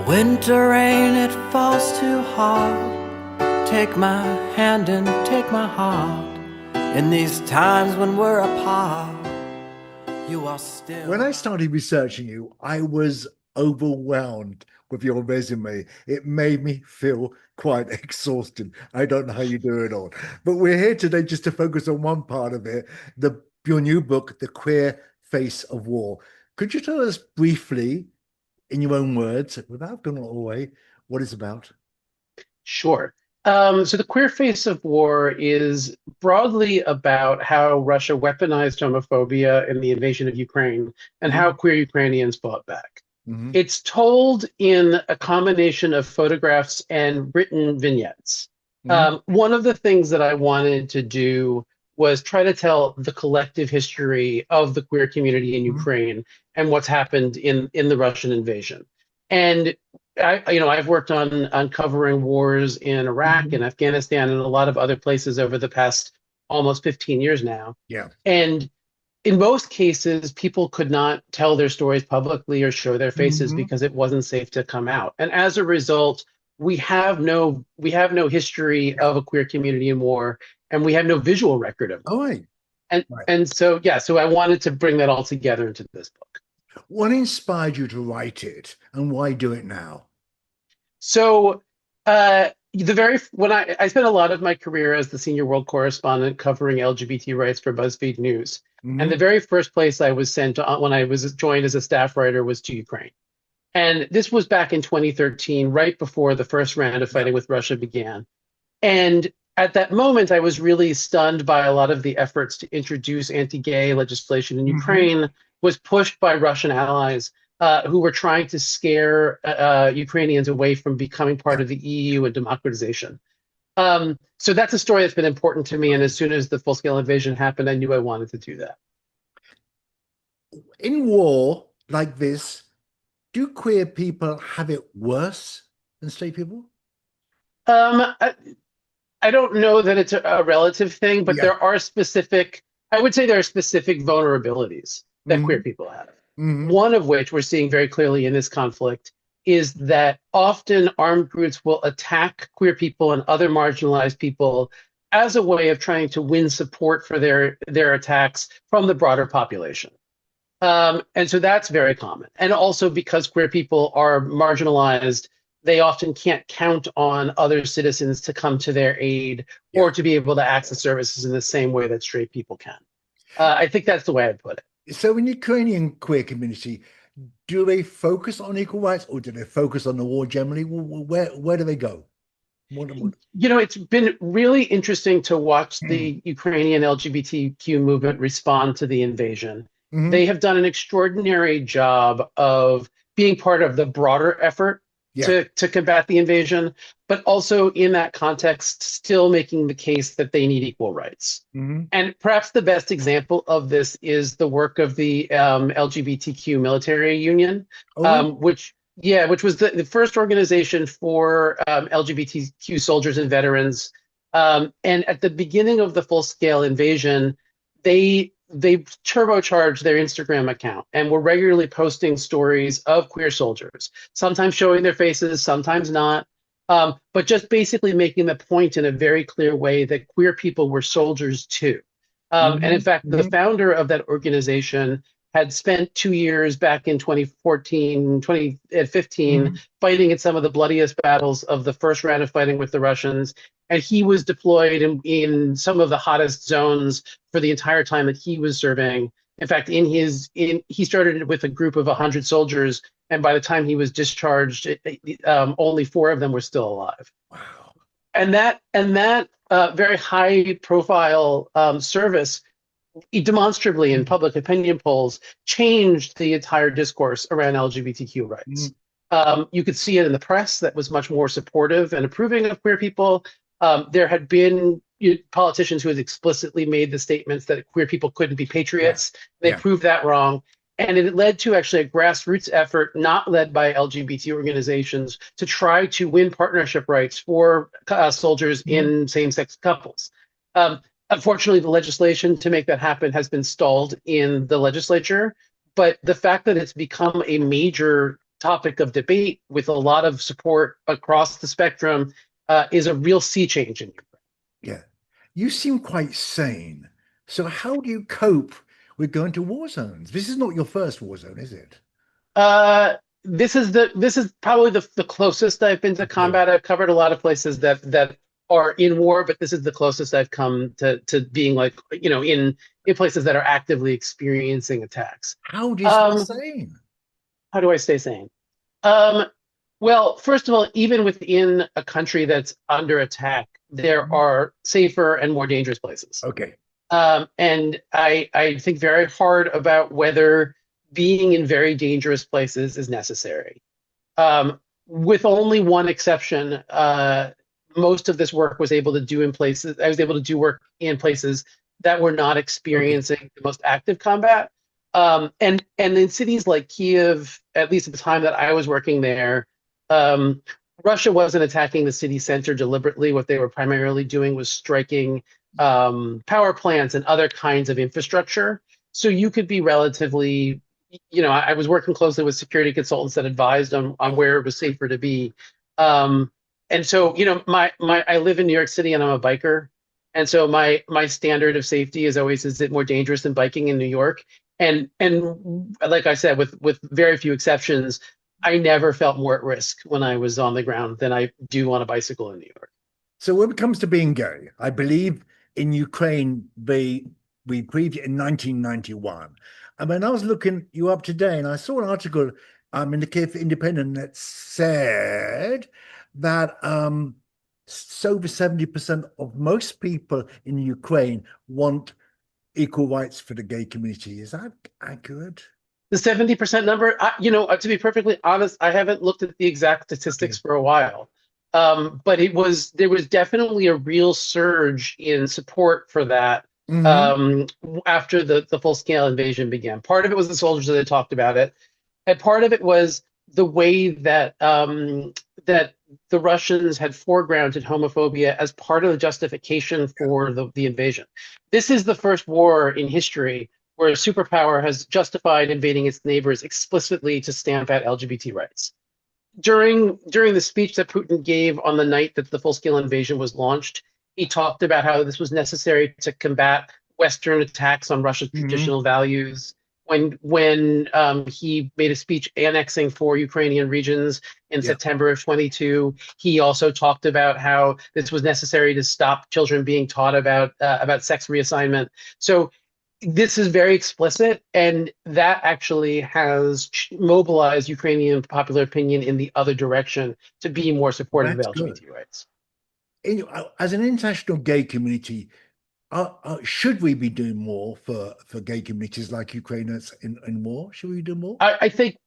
Winter rain, it falls too hard. Take my hand and take my heart. In these times when we're apart, you are still. When I started researching you, I was overwhelmed with your resume. It made me feel quite exhausted. I don't know how you do it all. But we're here today just to focus on one part of it, your new book, The Queer Face of War. Could you tell us briefly, in your own words, without going all the way, what it's about? Sure. So the queer face of war is broadly about how Russia weaponized homophobia in the invasion of Ukraine and how queer Ukrainians fought back. Mm-hmm. It's told in a combination of photographs and written vignettes. One of the things that I wanted to do was try to tell the collective history of the queer community in Ukraine and what's happened in the Russian invasion. And I've worked on covering wars in Iraq and Afghanistan and a lot of other places over the past almost 15 years now. Yeah. And in most cases, people could not tell their stories publicly or show their faces because it wasn't safe to come out. And as a result, we have no history of a queer community in war, and we have no visual record of it. Oh, right. And so I wanted to bring that all together into this book. What inspired you to write it, and why do it now? So when I spent a lot of my career as the senior world correspondent covering LGBT rights for BuzzFeed News. And the very first place I was sent when I was joined as a staff writer was to Ukraine. And this was back in 2013, right before the first round of fighting with Russia began. And at that moment, I was really stunned by a lot of the efforts to introduce anti-gay legislation in Ukraine was pushed by Russian allies who were trying to scare Ukrainians away from becoming part of the EU and democratization. So that's a story that's been important to me. And as soon as the full-scale invasion happened, I knew I wanted to do that. In war like this, do queer people have it worse than straight people? I don't know that it's a relative thing, but there are specific vulnerabilities that queer people have. One of which we're seeing very clearly in this conflict is that often armed groups will attack queer people and other marginalized people as a way of trying to win support for their attacks from the broader population. And so that's very common. And also because queer people are marginalized, they often can't count on other citizens to come to their aid or to be able to access services in the same way that straight people can. I think that's the way I'd put it. So in the Ukrainian queer community, do they focus on equal rights or do they focus on the war generally? Where do they go? It's been really interesting to watch the Ukrainian LGBTQ movement respond to the invasion. They have done an extraordinary job of being part of the broader effort to combat the invasion, but also in that context, still making the case that they need equal rights. And perhaps the best example of this is the work of the LGBTQ military union, which was the first organization for LGBTQ soldiers and veterans. And at the beginning of the full-scale invasion, they turbocharged their Instagram account and were regularly posting stories of queer soldiers, sometimes showing their faces, sometimes not, but just basically making the point in a very clear way that queer people were soldiers too. And in fact, the founder of that organization had spent 2 years back in 2014, 2015, fighting in some of the bloodiest battles of the first round of fighting with the Russians. And he was deployed in some of the hottest zones for the entire time that he was serving. In fact, he started with a group of 100 soldiers, and by the time he was discharged, only 4 of them were still alive. Wow! And that very high-profile service, demonstrably in public opinion polls, changed the entire discourse around LGBTQ rights. You could see it in the press that was much more supportive and approving of queer people. There had been politicians who had explicitly made the statements that queer people couldn't be patriots. They proved that wrong. And it led to actually a grassroots effort, not led by LGBT organizations, to try to win partnership rights for soldiers in same-sex couples. Unfortunately, the legislation to make that happen has been stalled in the legislature, but the fact that it's become a major topic of debate with a lot of support across the spectrum, is a real sea change in Ukraine. Yeah. You seem quite sane. So how do you cope with going to war zones? This is not your first war zone, is it? This is probably the closest I've been to Okay. combat. I've covered a lot of places that are in war, but this is the closest I've come to being like, in places that are actively experiencing attacks. How do you stay Um, sane? how do I stay sane? Um, well, first of all, even within a country that's under attack, there Mhm. are safer and more dangerous places. Okay. And I think very hard about whether being in very dangerous places is necessary. With only one exception, most of this work was able to do in places, I was able to do work in places that were not Okay. experiencing the most active combat. And in cities like Kiev, at least at the time that I was working there, um, Russia wasn't attacking the city center deliberately. What they were primarily doing was striking power plants and other kinds of infrastructure. So you could be relatively, I was working closely with security consultants that advised on where it was safer to be. Um, and so, I live in New York City and I'm a biker. And so my standard of safety is always, is it more dangerous than biking in New York? And like I said, with very few exceptions, I never felt more at risk when I was on the ground than I do on a bicycle in New York. So when it comes to being gay, I believe in Ukraine we previewed in 1991. And when I was looking you up today, and I saw an article in the Kiev Independent that said that over 70% of most people in Ukraine want equal rights for the gay community. Is that accurate? The 70% number, to be perfectly honest, I haven't looked at the exact Okay. statistics for a while. But there was definitely a real surge in support for that Hmm. after the full-scale invasion began. Part of it was the soldiers that had talked about it, and part of it was the way that the Russians had foregrounded homophobia as part of the justification for the invasion. This is the first war in history where a superpower has justified invading its neighbors explicitly to stamp out LGBT rights. During the speech that Putin gave on the night that the full-scale invasion was launched, he talked about how this was necessary to combat Western attacks on Russia's Hmm. traditional values. When he made a speech annexing 4 Ukrainian regions in Yeah, September of 22, he also talked about how this was necessary to stop children being taught about sex reassignment. So this is very explicit, and that actually has mobilized Ukrainian popular opinion in the other direction to be more supportive of that's good. LGBT rights. As an international gay community, should we be doing more for gay communities like Ukrainians in war? Should we do more? I think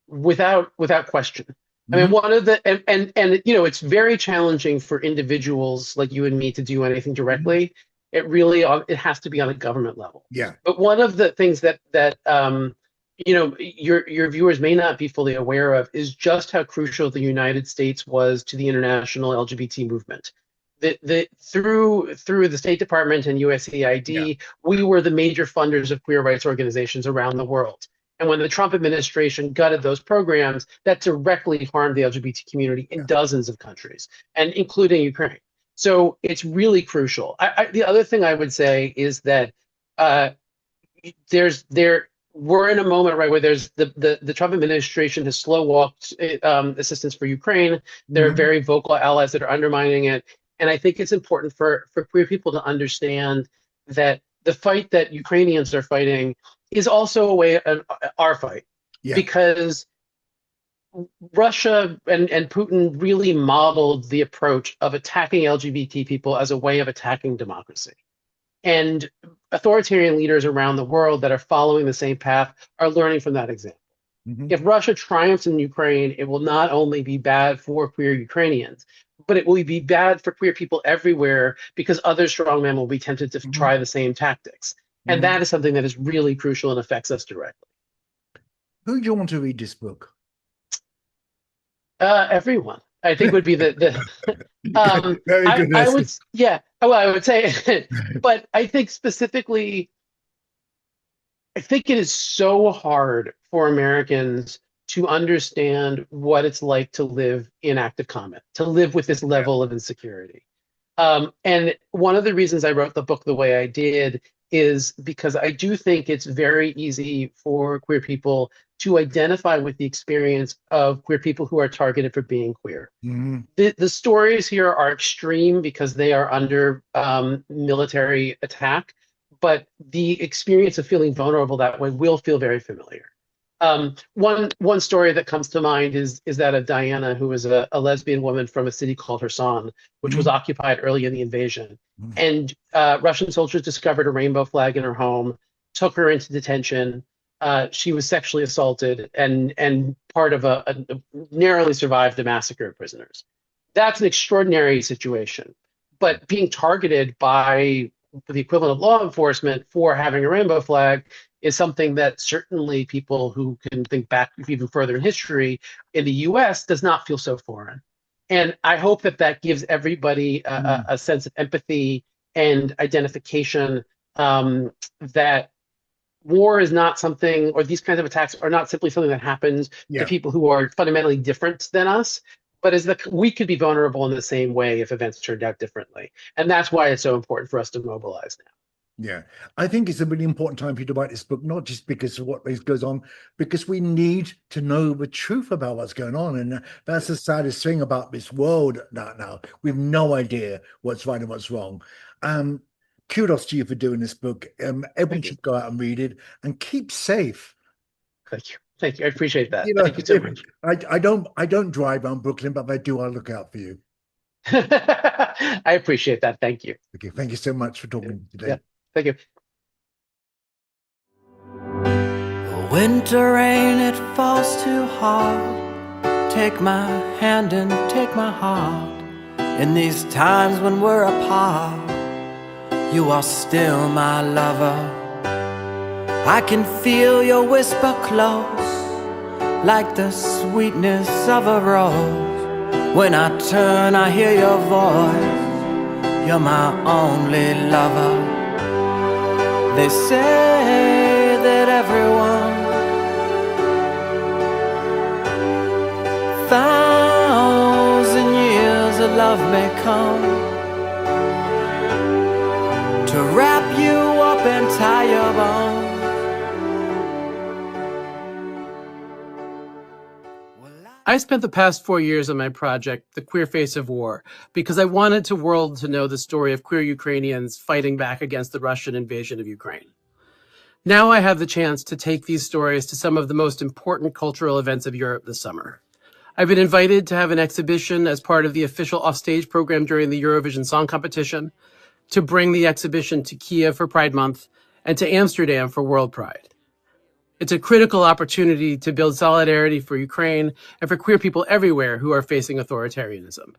without question. I mean, Hmm. one of the and it's very challenging for individuals like you and me to do anything directly. It has to be on a government level. Yeah. But one of the things that your viewers may not be fully aware of is just how crucial the United States was to the international LGBT movement. Through the State Department and Yeah. USAID, we were the major funders of queer rights organizations around the world. And when the Trump administration gutted those programs, that directly harmed the LGBT community in Yeah. dozens of countries, and including Ukraine. So it's really crucial. The other thing I would say is that uh, we're in a moment right where there's the Trump administration has slow walked assistance for Ukraine. There are Hmm. very vocal allies that are undermining it, and I think it's important for queer people to understand that the fight that Ukrainians are fighting is also a way of our fight, Yeah. because Russia and Putin really modeled the approach of attacking LGBT people as a way of attacking democracy. And authoritarian leaders around the world that are following the same path are learning from that example. Hmm. If Russia triumphs in Ukraine, it will not only be bad for queer Ukrainians, but it will be bad for queer people everywhere, because other strongmen will be tempted to Hmm. try the same tactics. And Hmm. that is something that is really crucial and affects us directly. Who do you want to read this book? Everyone, I think, would be the Very good I would, lesson. yeah, well, I would say, but I think specifically, I think it is so hard for Americans to understand what it's like to live in active comment, to live with this level of insecurity. And one of the reasons I wrote the book the way I did is because I do think it's very easy for queer people to identify with the experience of queer people who are targeted for being queer. The stories here are extreme because they are under military attack, but the experience of feeling vulnerable that way will feel very familiar. One story that comes to mind is that of Diana, who was a lesbian woman from a city called Kherson, which was occupied early in the invasion. And Russian soldiers discovered a rainbow flag in her home, took her into detention. She was sexually assaulted and part of a narrowly survived a massacre of prisoners. That's an extraordinary situation. But being targeted by the equivalent of law enforcement for having a rainbow flag is something that certainly people who can think back even further in history in the US does not feel so foreign. And I hope that that gives everybody a sense of empathy and identification, that war is not something, or these kinds of attacks are not simply something that happens to people who are fundamentally different than us, but is that we could be vulnerable in the same way if events turned out differently. And that's why it's so important for us to mobilize now. Yeah, I think it's a really important time for you to write this book, not just because of what goes on, because we need to know the truth about what's going on. And that's the saddest thing about this world now. We have no idea what's right and what's wrong. Kudos to you for doing this book. Everyone should go out and read it and keep safe. Thank you. Thank you. I appreciate that. You know, thank you so much. I don't drive around Brooklyn, but if I do, I'll look out for you. I appreciate that. Thank you. Okay, thank you so much for talking to me today. Yeah. Thank you. Winter rain, it falls too hard. Take my hand and take my heart. In these times when we're apart, you are still my lover. I can feel your whisper close, like the sweetness of a rose. When I turn, I hear your voice. You're my only lover. They say that everyone 1,000 years of love may come to wrap you up and tie your bones. I spent the past 4 years on my project, The Queer Face of War, because I wanted the world to know the story of queer Ukrainians fighting back against the Russian invasion of Ukraine. Now I have the chance to take these stories to some of the most important cultural events of Europe this summer. I've been invited to have an exhibition as part of the official offstage program during the Eurovision Song Competition, to bring the exhibition to Kiev for Pride Month, and to Amsterdam for World Pride. It's a critical opportunity to build solidarity for Ukraine and for queer people everywhere who are facing authoritarianism.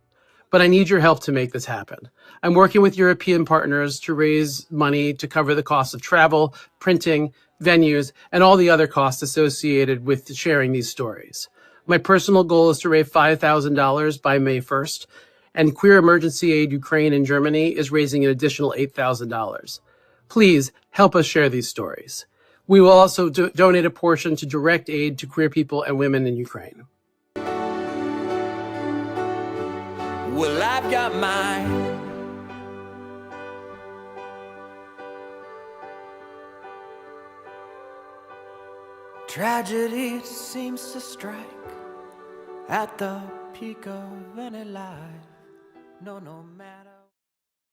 But I need your help to make this happen. I'm working with European partners to raise money to cover the costs of travel, printing, venues, and all the other costs associated with sharing these stories. My personal goal is to raise $5,000 by May 1st, and Queer Emergency Aid Ukraine in Germany is raising an additional $8,000. Please help us share these stories. We will also donate a portion to direct aid to queer people and women in Ukraine. Well, I've got mine. Tragedy seems to strike at the peak of any life. No matter.